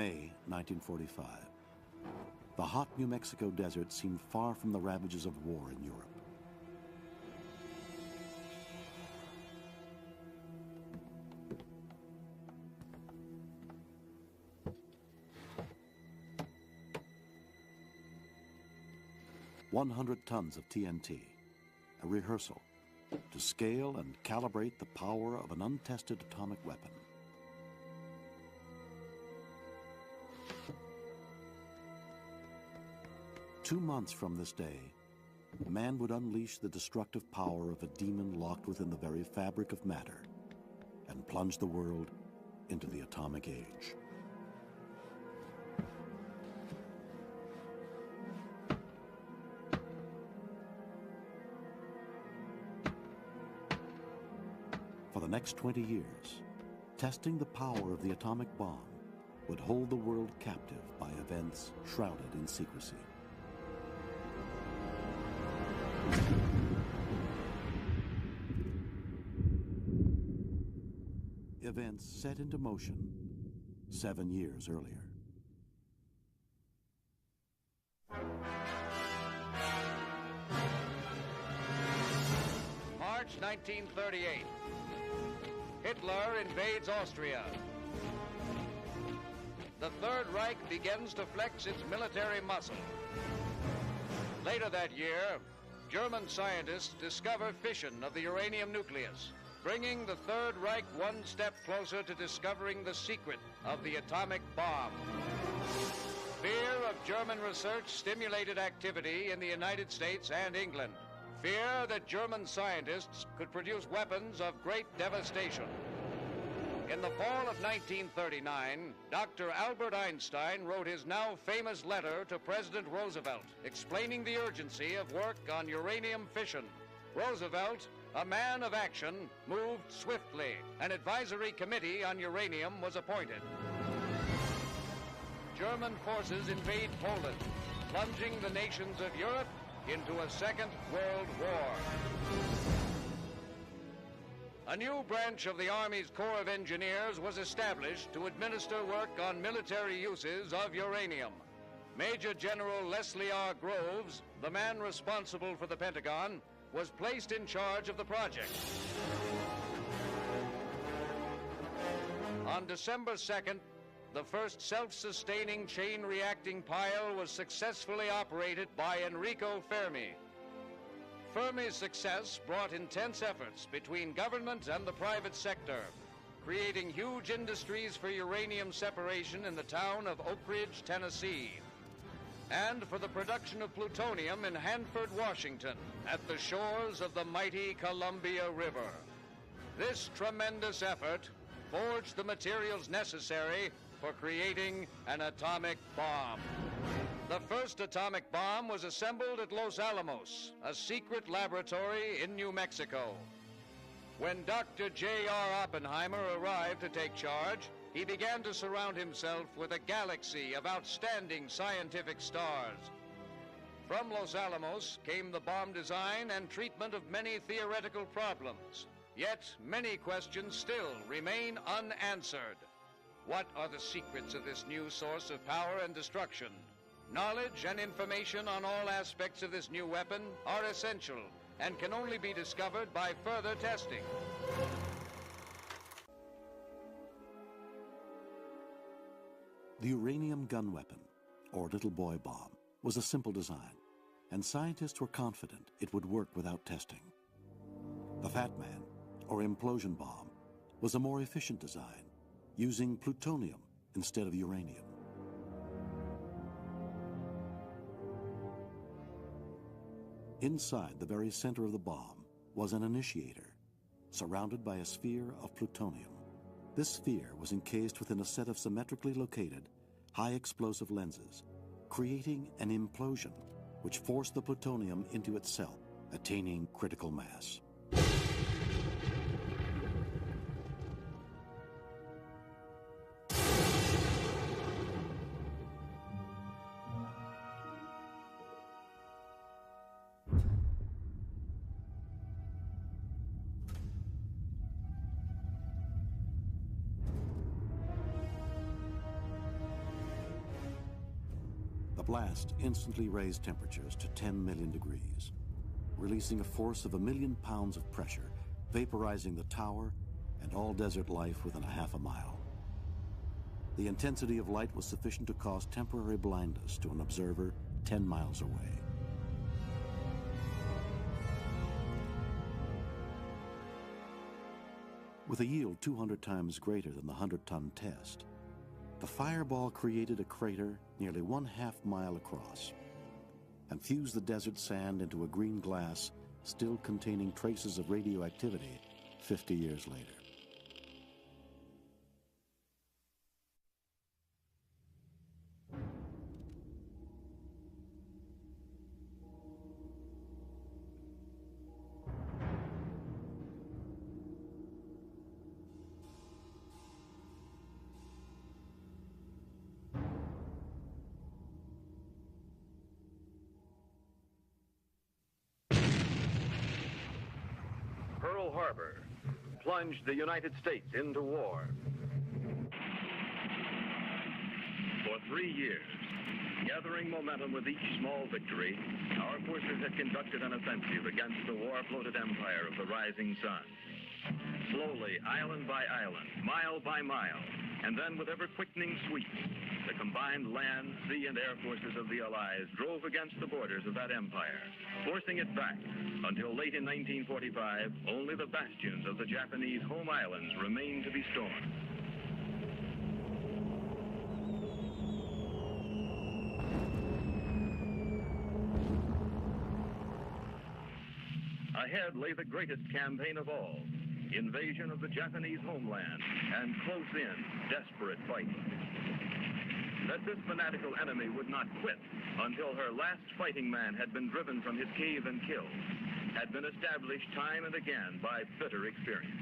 May 1945. The hot New Mexico desert seemed far from the ravages of war in Europe. "100 tons of TNT, a rehearsal to scale and calibrate the power of an untested atomic weapon. Two months from this day, man would unleash the destructive power of a demon locked within the very fabric of matter and plunge the world into the atomic age. For the next 20 years, testing the power of the atomic bomb would hold the world captive by events shrouded in secrecy. Events set into motion 7 years earlier. March 1938. Hitler invades Austria. The Third Reich begins to flex its military muscle. Later that year, German scientists discover fission of the uranium nucleus, bringing the Third Reich one step closer to discovering the secret of the atomic bomb. Fear of German research stimulated activity in the United States and England. Fear that German scientists could produce weapons of great devastation. In the fall of 1939, Dr. Albert Einstein wrote his now famous letter to President Roosevelt, explaining the urgency of work on uranium fission. Roosevelt, a man of action, moved swiftly. An advisory committee on uranium was appointed. German forces invade Poland, plunging the nations of Europe into a Second World War. A new branch of the Army's Corps of Engineers was established to administer work on military uses of uranium. Major General Leslie R. Groves, the man responsible for the Pentagon, was placed in charge of the project. On December 2nd, the first self-sustaining chain-reacting pile was successfully operated by Enrico Fermi. Fermi's success brought intense efforts between government and the private sector, creating huge industries for uranium separation in the town of Oak Ridge, Tennessee, and for the production of plutonium in Hanford, Washington, at the shores of the mighty Columbia River. This tremendous effort forged the materials necessary for creating an atomic bomb. The first atomic bomb was assembled at Los Alamos, a secret laboratory in New Mexico. When Dr. J.R. Oppenheimer arrived to take charge, he began to surround himself with a galaxy of outstanding scientific stars. From Los Alamos came the bomb design and treatment of many theoretical problems. Yet many questions still remain unanswered. What are the secrets of this new source of power and destruction? Knowledge and information on all aspects of this new weapon are essential and can only be discovered by further testing. The uranium gun weapon, or little boy bomb, was a simple design, and scientists were confident it would work without testing. The Fat Man, or implosion bomb, was a more efficient design, using plutonium instead of uranium. Inside the very center of the bomb was an initiator, surrounded by a sphere of plutonium. This sphere was encased within a set of symmetrically located, high-explosive lenses, creating an implosion which forced the plutonium into itself, attaining critical mass. The blast instantly raised temperatures to 10 million degrees, releasing a force of 1 million pounds of pressure, vaporizing the tower and all desert life within a half a mile. The intensity of light was sufficient to cause temporary blindness to an observer 10 miles away. With a yield 200 times greater than the 100-ton test, the fireball created a crater nearly 1/2 mile across and fused the desert sand into a green glass still containing traces of radioactivity 50 years later. Pearl Harbor plunged the United States into war. For 3 years, gathering momentum with each small victory, our forces had conducted an offensive against the war-bloated empire of the rising sun. Slowly, island by island, mile by mile, and then with ever-quickening sweeps, the combined land, sea, and air forces of the Allies drove against the borders of that empire, forcing it back until late in 1945, only the bastions of the Japanese home islands remained to be stormed. Ahead lay the greatest campaign of all, invasion of the Japanese homeland, and close-in, desperate fighting. That this fanatical enemy would not quit until her last fighting man had been driven from his cave and killed had been established time and again by bitter experience.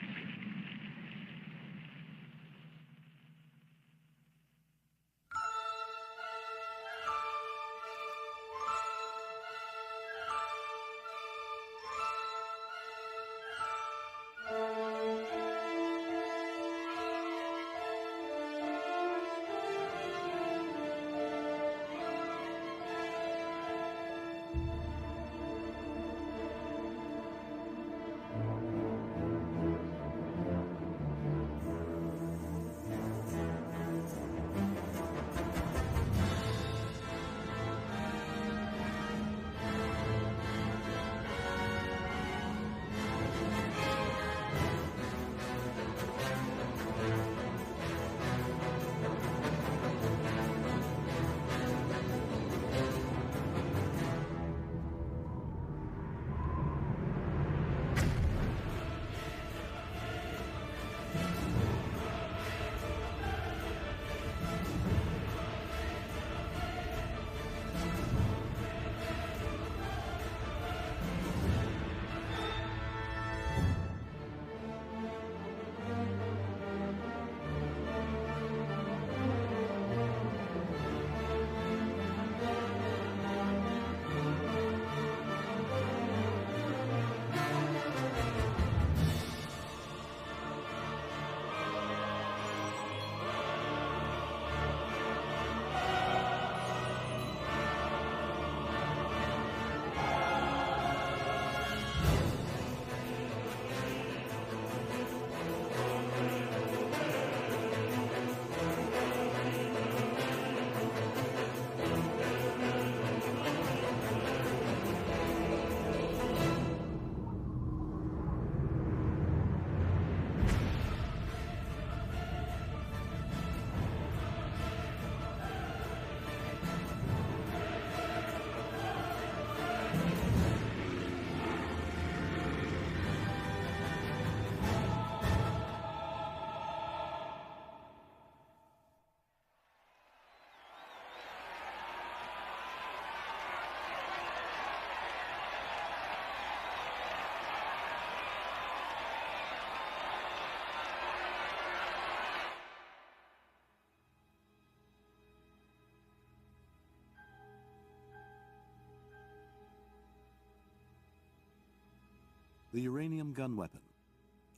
The uranium gun weapon,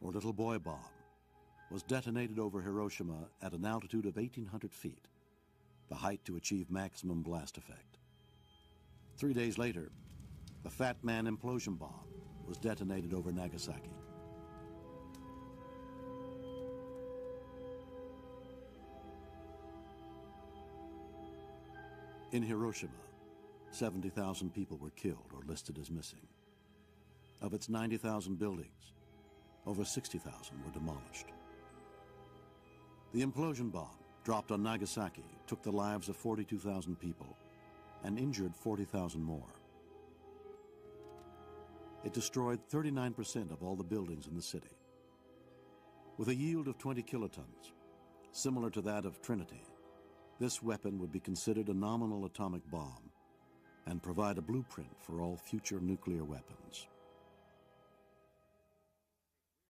or little boy bomb, was detonated over Hiroshima at an altitude of 1,800 feet. the height to achieve maximum blast effect. 3 days later, the Fat Man implosion bomb was detonated over Nagasaki. In Hiroshima, 70,000 people were killed or listed as missing. Of its 90,000 buildings, over 60,000 were demolished. The implosion bomb dropped on Nagasaki took the lives of 42,000 people and injured 40,000 more. It destroyed 39% of all the buildings in the city. With a yield of 20 kilotons, similar to that of Trinity, this weapon would be considered a nominal atomic bomb and provide a blueprint for all future nuclear weapons.